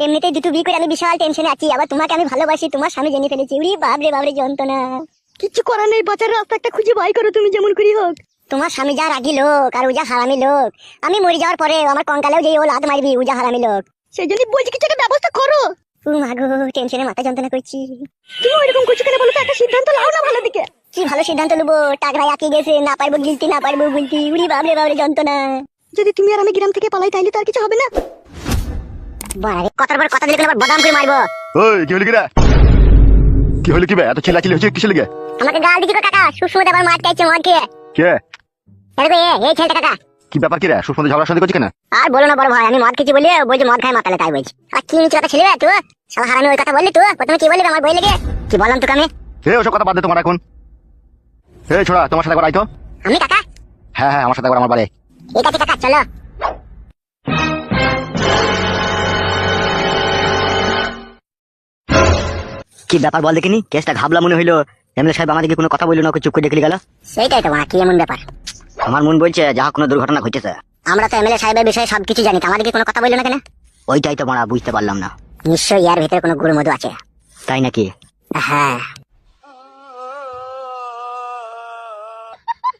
এমনিতেই দুটো বিয়ে করে আমি বিশাল টেনশনে আছি, আবার তোমাকে আমি ভালোবাসি, তোমার স্বামী জেনে ফেলেছি। উরি বাবরে বাবরে যন্ত্রণা। কিচ্ছু করার নেই, বাঁচার রাস্তা একটা খুঁজে বাই করো তুমি যেমন করি হোক। তোমার স্বামী যা রাগি লোক আর ও যা হারামি লোক, আমি মরে যাওয়ার পরে আমার কঙ্কালেও যে ও লাত মারবি, ও যা হারামি লোক। সেই জন্যই বলছি কিছু একটা ব্যবস্থা করো। ও মাগো, টেনশনে মাথা যন্ত্রণা করছি। তুমি ওইরকম করছো কেন বলো তো? একটা সিদ্ধান্ত নাও না ভালো দিকে। কি ভালো সিদ্ধান্ত নেবো? টাকরাই আঁকে গেছে, না পারবো গিলতি, না পারবো গুলতি। উরি বাবরে বাবরে যন্ত্রণা। যদি তুমি আর আমি গ্রাম থেকে পালাই তাইলে তো আর কিছু হবে না। বাড়ারে কথার পর কথা দিলে আবার বদাম করে মারবো। ওই কি হলো কি রে? কি হলো কি বে? এত চিল্লাচিল্লি হচ্ছে কিসের লিগে? আমাকে গাল দিচ্ছি কাকা, সুসমুদ আবার মার চাইছে মদ খেয়ে। কে? এই ছেলেটা কাকা। কি ব্যাপার কি রে? সুস্মতে ঝগড়া শান্তি করছিস কেন? আর বলো না বড় ভাই, আমি মদ খেয়েছি বলে বলছি মদ খাই মাতালে, তাই বলছি। আর কি নিচে কথা ছেলে তুই, শালা হারামি ওই কথা বললি তুই? প্রথমে কি বললি আমার বই লেগে? কি বললাম তোকে আমি? ওসব কথা বাদ দে তোমার এখন। ছোড়া, তোমার সাথে একবার আইতো। আমি কাকা? হ্যাঁ হ্যাঁ, আমার সাথে একবার আমার বাড়ি। ঠিক আছে কাকা, চলো। কি ব্যাপার বল দেখিনি? কেসটা ঘাবলা মনে হইলো। এমএলএ সাহেব আমাদেরকে কোনো কথা বললো না, ওকে চুপ করে দেখে গেল। সেইটাই তো, কি এমন ব্যাপার? আমার মন বলছে যা কোনো দুর্ঘটনা ঘটেছে। আমরা তো এমএলএ সাহেবের বিষয়ে সবকিছু জানি, আমাদেরকে কোনো কথা বললো না কেন? ওইটাই তো মারা বুঝতে পারলাম না। নিশ্চয়ই এর ভিতরে কোনো গুরুমধু আছে। তাই নাকি? হ্যাঁ।